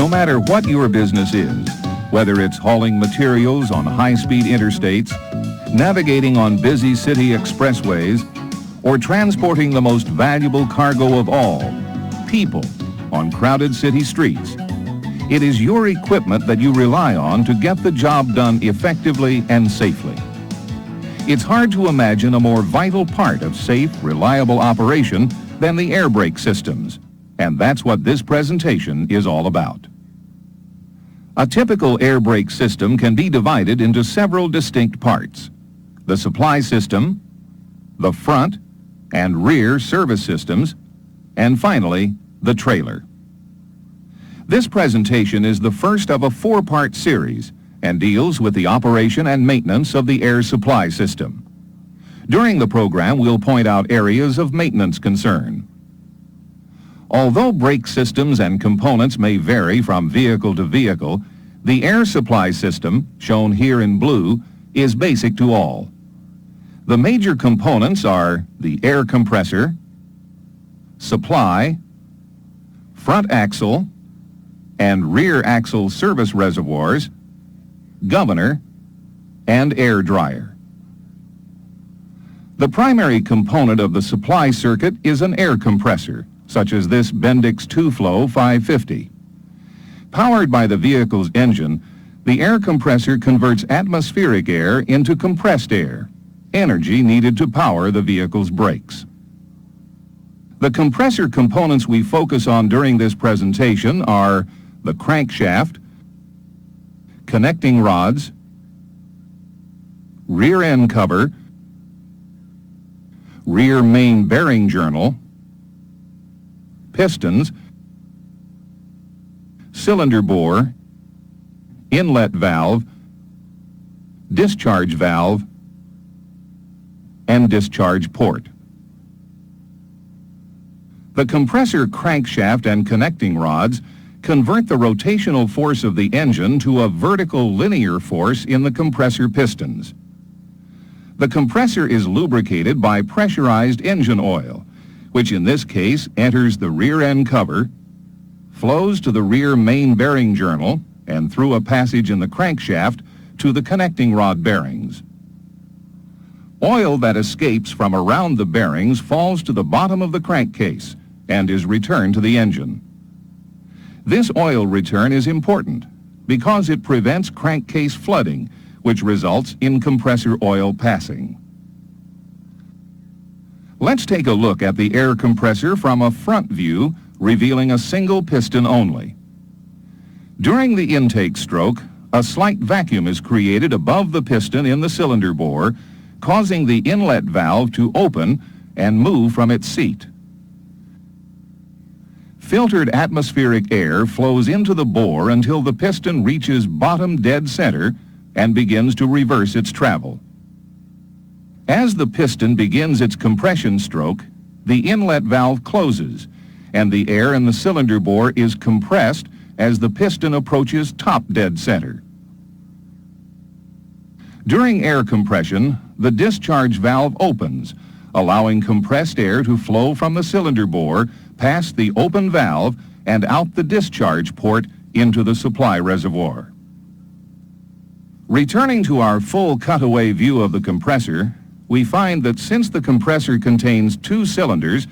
No matter what your business is, whether it's hauling materials on high-speed interstates, navigating on busy city expressways, or transporting the most valuable cargo of all, people, on crowded city streets, it is your equipment that you rely on to get the job done effectively and safely. It's hard to imagine a more vital part of safe, reliable operation than the air brake systems, and that's what this presentation is all about. A typical air brake system can be divided into several distinct parts: the supply system, the front and rear service systems, and finally, the trailer. This presentation is the first of a four-part series and deals with the operation and maintenance of the air supply system. During the program, we'll point out areas of maintenance concern. Although brake systems and components may vary from vehicle to vehicle, the air supply system, shown here in blue, is basic to all. The major components are the air compressor, supply, front axle, and rear axle service reservoirs, governor, and air dryer. The primary component of the supply circuit is an air compressor, such as this Bendix 2-Flow 550. Powered by the vehicle's engine, the air compressor converts atmospheric air into compressed air, energy needed to power the vehicle's brakes. The compressor components we focus on during this presentation are the crankshaft, connecting rods, rear end cover, rear main bearing journal, pistons, cylinder bore, inlet valve, discharge valve, and discharge port. The compressor crankshaft and connecting rods convert the rotational force of the engine to a vertical linear force in the compressor pistons. The compressor is lubricated by pressurized engine oil, which in this case enters the rear end cover, flows to the rear main bearing journal, and through a passage in the crankshaft to the connecting rod bearings. Oil that escapes from around the bearings falls to the bottom of the crankcase and is returned to the engine. This oil return is important because it prevents crankcase flooding, which results in compressor oil passing. Let's take a look at the air compressor from a front view, revealing a single piston only. During the intake stroke, a slight vacuum is created above the piston in the cylinder bore, causing the inlet valve to open and move from its seat. Filtered atmospheric air flows into the bore until the piston reaches bottom dead center and begins to reverse its travel. As the piston begins its compression stroke, the inlet valve closes and the air in the cylinder bore is compressed as the piston approaches top dead center. During air compression, the discharge valve opens, allowing compressed air to flow from the cylinder bore past the open valve and out the discharge port into the supply reservoir. Returning to our full cutaway view of the compressor, we find that since the compressor contains two cylinders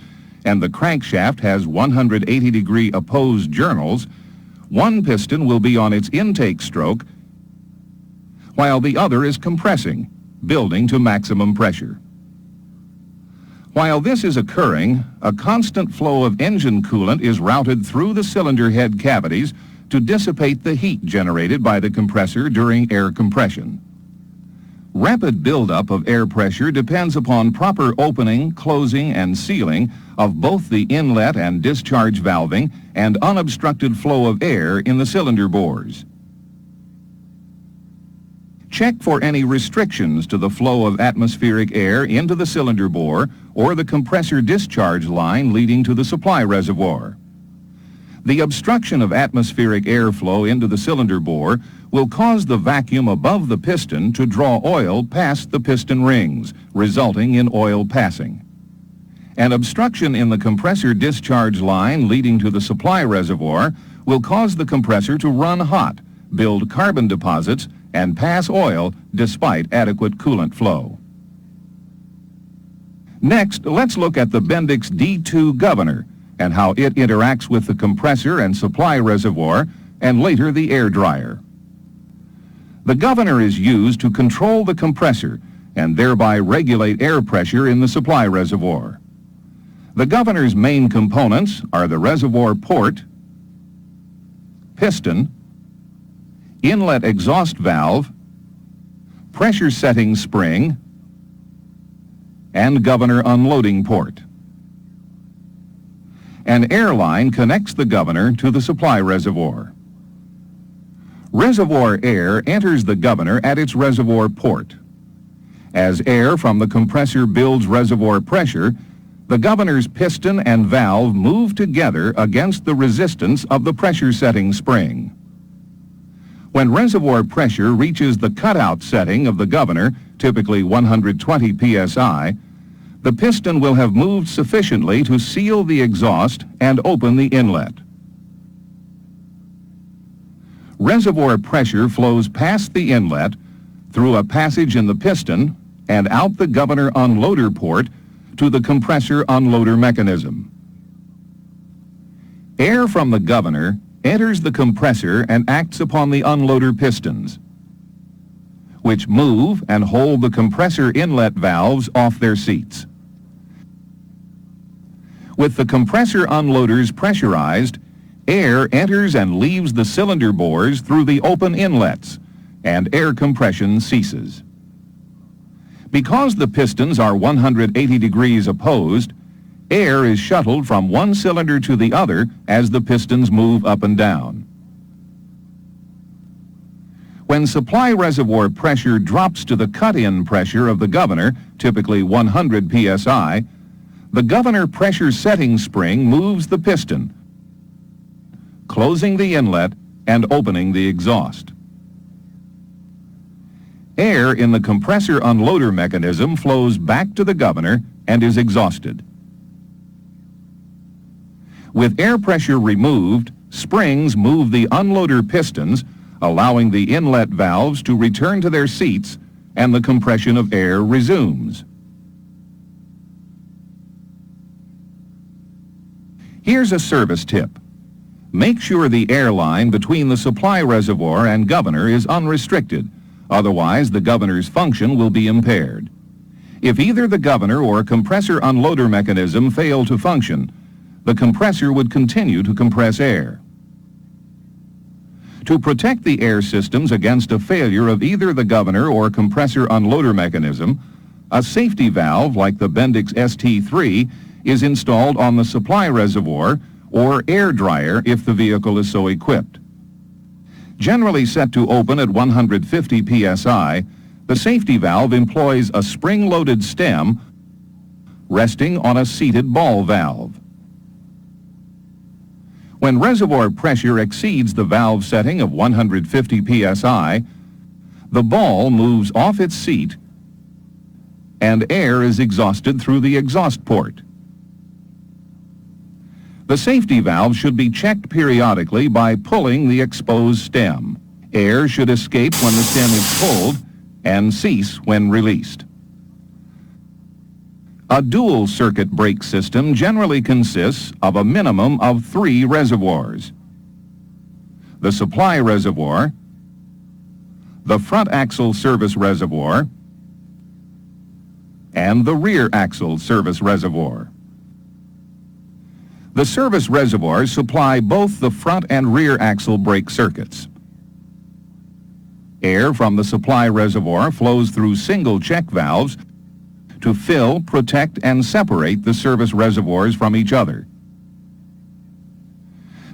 and the crankshaft has 180-degree opposed journals, one piston will be on its intake stroke while the other is compressing, building to maximum pressure. While this is occurring, a constant flow of engine coolant is routed through the cylinder head cavities to dissipate the heat generated by the compressor during air compression. Rapid buildup of air pressure depends upon proper opening, closing, and sealing of both the inlet and discharge valving and unobstructed flow of air in the cylinder bores. Check for any restrictions to the flow of atmospheric air into the cylinder bore or the compressor discharge line leading to the supply reservoir. The obstruction of atmospheric airflow into the cylinder bore will cause the vacuum above the piston to draw oil past the piston rings, resulting in oil passing. An obstruction in the compressor discharge line leading to the supply reservoir will cause the compressor to run hot, build carbon deposits, and pass oil despite adequate coolant flow. Next, let's look at the Bendix D2 governor and how it interacts with the compressor and supply reservoir and later the air dryer. The governor is used to control the compressor and thereby regulate air pressure in the supply reservoir. The governor's main components are the reservoir port, piston, inlet exhaust valve, pressure setting spring, and governor unloading port. An air line connects the governor to the supply reservoir. Reservoir air enters the governor at its reservoir port. As air from the compressor builds reservoir pressure, the governor's piston and valve move together against the resistance of the pressure setting spring. When reservoir pressure reaches the cutout setting of the governor, typically 120 psi, the piston will have moved sufficiently to seal the exhaust and open the inlet. Reservoir pressure flows past the inlet, through a passage in the piston, and out the governor unloader port to the compressor unloader mechanism. Air from the governor enters the compressor and acts upon the unloader pistons, which move and hold the compressor inlet valves off their seats. With the compressor unloaders pressurized, air enters and leaves the cylinder bores through the open inlets, and air compression ceases. Because the pistons are 180 degrees opposed, air is shuttled from one cylinder to the other as the pistons move up and down. When supply reservoir pressure drops to the cut-in pressure of the governor, typically 100 psi, the governor pressure setting spring moves the piston, closing the inlet and opening the exhaust. Air in the compressor unloader mechanism flows back to the governor and is exhausted. With air pressure removed, springs move the unloader pistons, allowing the inlet valves to return to their seats, and the compression of air resumes. Here's a service tip. Make sure the air line between the supply reservoir and governor is unrestricted, otherwise the governor's function will be impaired. If either the governor or compressor unloader mechanism fail to function, the compressor would continue to compress air. To protect the air systems against a failure of either the governor or compressor unloader mechanism, a safety valve like the Bendix ST3 is installed on the supply reservoir or air dryer if the vehicle is so equipped. Generally set to open at 150 psi, the safety valve employs a spring-loaded stem resting on a seated ball valve. When reservoir pressure exceeds the valve setting of 150 psi, the ball moves off its seat and air is exhausted through the exhaust port. The safety valve should be checked periodically by pulling the exposed stem. Air should escape when the stem is pulled and cease when released. A dual circuit brake system generally consists of a minimum of 3 reservoirs: the supply reservoir, the front axle service reservoir, and the rear axle service reservoir. The service reservoirs supply both the front and rear axle brake circuits. Air from the supply reservoir flows through single check valves to fill, protect, and separate the service reservoirs from each other.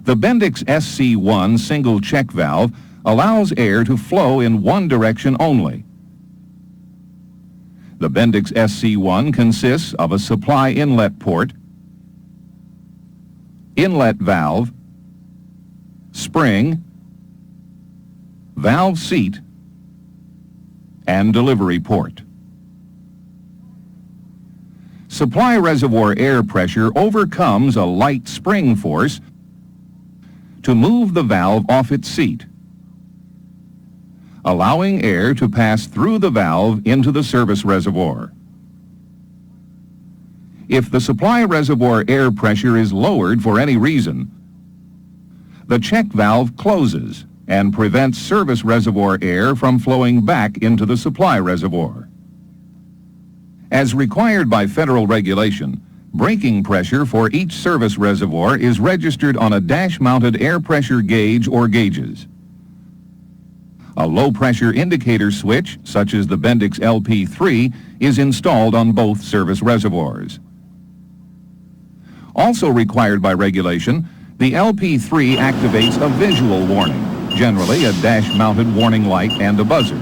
The Bendix SC1 single check valve allows air to flow in one direction only. The Bendix SC1 consists of a supply inlet port, inlet valve, spring, valve seat, and delivery port. Supply reservoir air pressure overcomes a light spring force to move the valve off its seat, allowing air to pass through the valve into the service reservoir. If the supply reservoir air pressure is lowered for any reason, the check valve closes and prevents service reservoir air from flowing back into the supply reservoir. As required by federal regulation, braking pressure for each service reservoir is registered on a dash-mounted air pressure gauge or gauges. A low-pressure indicator switch, such as the Bendix LP3, is installed on both service reservoirs. Also required by regulation, the LP3 activates a visual warning, generally a dash-mounted warning light and a buzzer.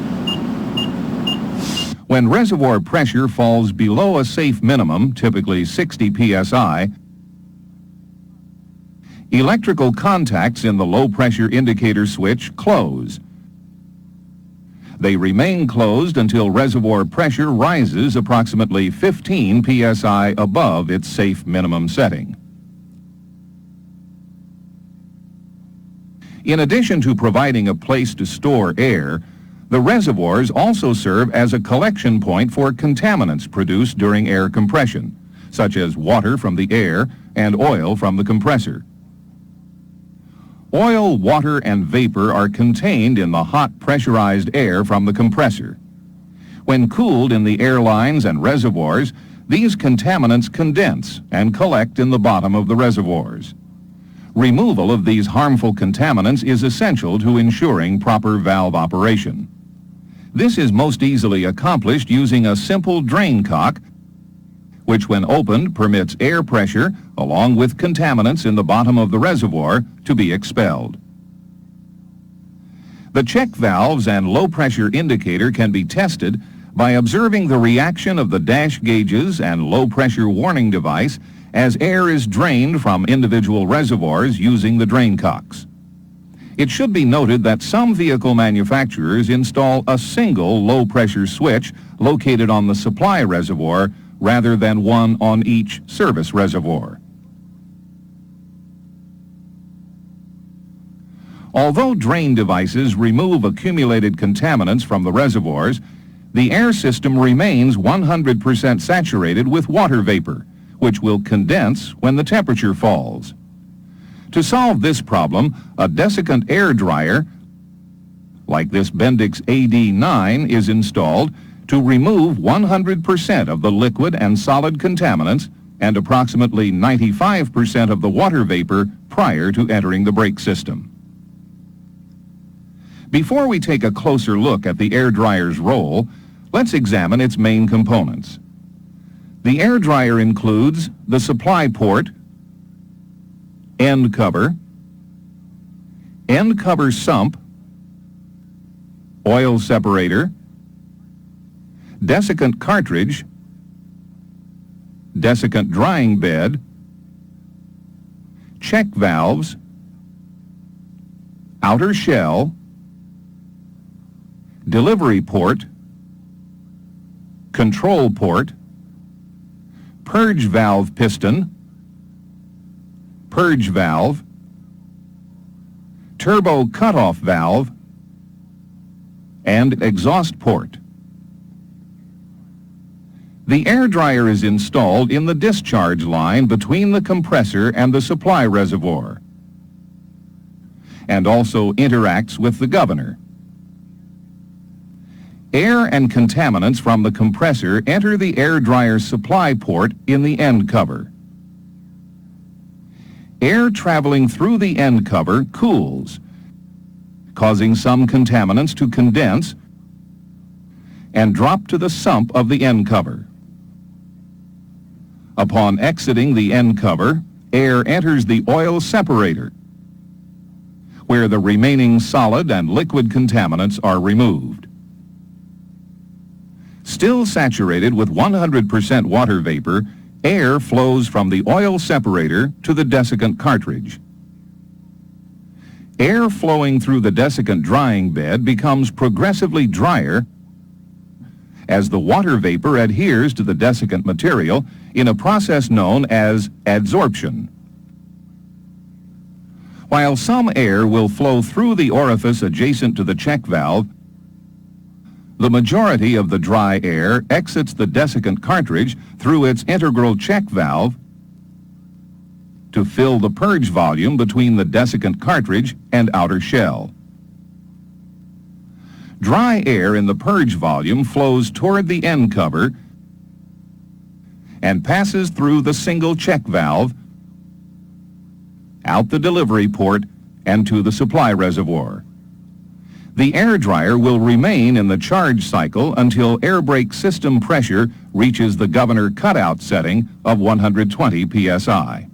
When reservoir pressure falls below a safe minimum, typically 60 psi, electrical contacts in the low-pressure indicator switch close. They remain closed until reservoir pressure rises approximately 15 psi above its safe minimum setting. In addition to providing a place to store air, the reservoirs also serve as a collection point for contaminants produced during air compression, such as water from the air and oil from the compressor. Oil, water, and vapor are contained in the hot pressurized air from the compressor. When cooled in the air lines and reservoirs, these contaminants condense and collect in the bottom of the reservoirs. Removal of these harmful contaminants is essential to ensuring proper valve operation. This is most easily accomplished using a simple drain cock, which when opened permits air pressure, along with contaminants in the bottom of the reservoir, to be expelled. The check valves and low-pressure indicator can be tested by observing the reaction of the dash gauges and low-pressure warning device as air is drained from individual reservoirs using the drain cocks. It should be noted that some vehicle manufacturers install a single low-pressure switch located on the supply reservoir rather than one on each service reservoir. Although drain devices remove accumulated contaminants from the reservoirs, the air system remains 100% saturated with water vapor, which will condense when the temperature falls. To solve this problem, a desiccant air dryer, like this Bendix AD9, is installed to remove 100% of the liquid and solid contaminants and approximately 95% of the water vapor prior to entering the brake system. Before we take a closer look at the air dryer's role, let's examine its main components. The air dryer includes the supply port, end cover sump, oil separator, desiccant cartridge, desiccant drying bed, check valves, outer shell, delivery port, control port, purge valve piston, purge valve, turbo cutoff valve, and exhaust port. The air dryer is installed in the discharge line between the compressor and the supply reservoir, and also interacts with the governor. Air and contaminants from the compressor enter the air dryer's supply port in the end cover. Air traveling through the end cover cools, causing some contaminants to condense and drop to the sump of the end cover. Upon exiting the end cover, air enters the oil separator, where the remaining solid and liquid contaminants are removed. Still saturated with 100% water vapor, air flows from the oil separator to the desiccant cartridge. Air flowing through the desiccant drying bed becomes progressively drier as the water vapor adheres to the desiccant material in a process known as adsorption. While some air will flow through the orifice adjacent to the check valve, the majority of the dry air exits the desiccant cartridge through its integral check valve to fill the purge volume between the desiccant cartridge and outer shell. Dry air in the purge volume flows toward the end cover and passes through the single check valve, out the delivery port, and to the supply reservoir. The air dryer will remain in the charge cycle until air brake system pressure reaches the governor cutout setting of 120 psi.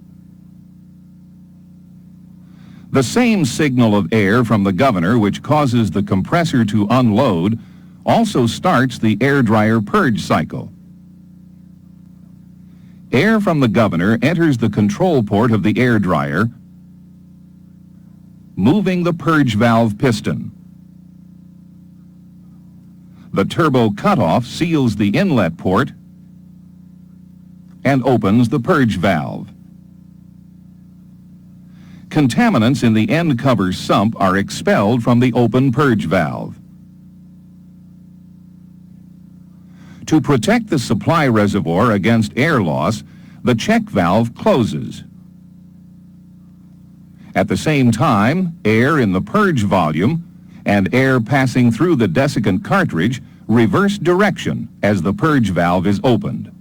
The same signal of air from the governor which causes the compressor to unload also starts the air dryer purge cycle. Air from the governor enters the control port of the air dryer, moving the purge valve piston. The turbo cutoff seals the inlet port and opens the purge valve. Contaminants in the end cover sump are expelled from the open purge valve. To protect the supply reservoir against air loss, the check valve closes. At the same time, air in the purge volume and air passing through the desiccant cartridge reverse direction as the purge valve is opened.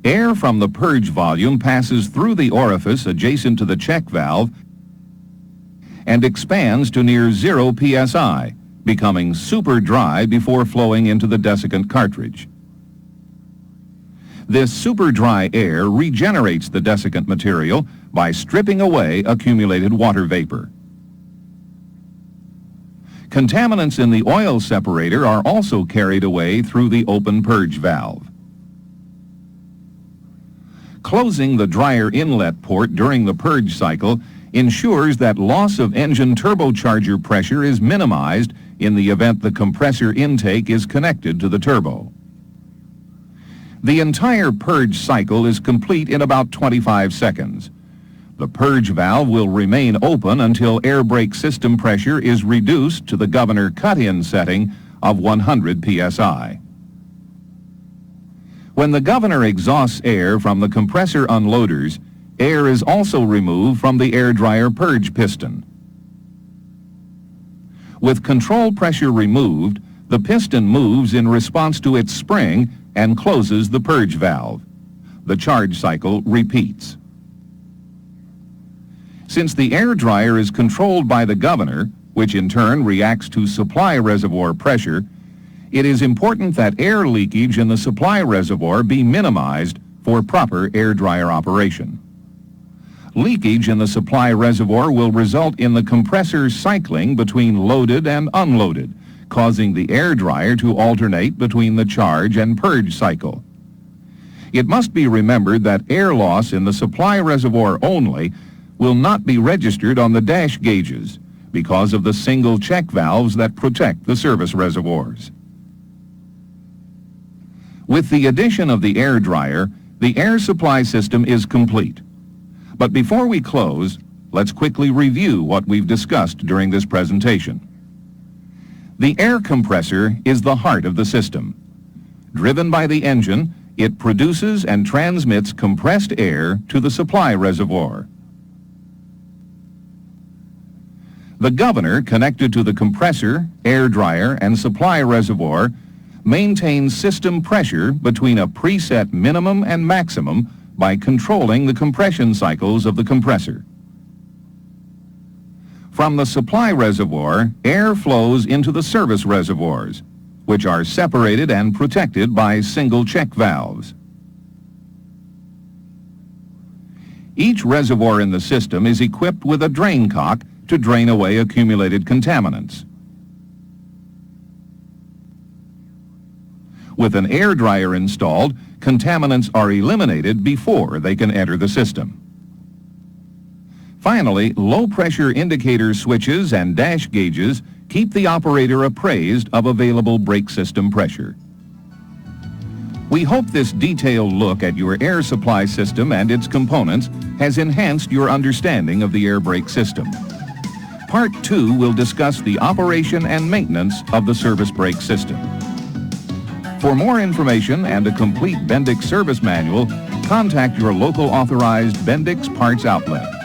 Air from the purge volume passes through the orifice adjacent to the check valve and expands to near 0 psi, becoming super dry before flowing into the desiccant cartridge. This super dry air regenerates the desiccant material by stripping away accumulated water vapor. Contaminants in the oil separator are also carried away through the open purge valve. Closing the dryer inlet port during the purge cycle ensures that loss of engine turbocharger pressure is minimized in the event the compressor intake is connected to the turbo. The entire purge cycle is complete in about 25 seconds. The purge valve will remain open until air brake system pressure is reduced to the governor cut-in setting of 100 psi. When the governor exhausts air from the compressor unloaders, air is also removed from the air dryer purge piston. With control pressure removed, the piston moves in response to its spring and closes the purge valve. The charge cycle repeats. Since the air dryer is controlled by the governor, which in turn reacts to supply reservoir pressure, it is important that air leakage in the supply reservoir be minimized for proper air dryer operation. Leakage in the supply reservoir will result in the compressor cycling between loaded and unloaded, causing the air dryer to alternate between the charge and purge cycle. It must be remembered that air loss in the supply reservoir only will not be registered on the dash gauges because of the single check valves that protect the service reservoirs. With the addition of the air dryer, the air supply system is complete. But before we close, let's quickly review what we've discussed during this presentation. The air compressor is the heart of the system. Driven by the engine, it produces and transmits compressed air to the supply reservoir. The governor connected to the compressor, air dryer, and supply reservoir maintains system pressure between a preset minimum and maximum by controlling the compression cycles of the compressor. From the supply reservoir, air flows into the service reservoirs, which are separated and protected by single check valves. Each reservoir in the system is equipped with a drain cock to drain away accumulated contaminants. With an air dryer installed, contaminants are eliminated before they can enter the system. Finally, low-pressure indicator switches and dash gauges keep the operator appraised of available brake system pressure. We hope this detailed look at your air supply system and its components has enhanced your understanding of the air brake system. Part 2 will discuss the operation and maintenance of the service brake system. For more information and a complete Bendix service manual, contact your local authorized Bendix parts outlet.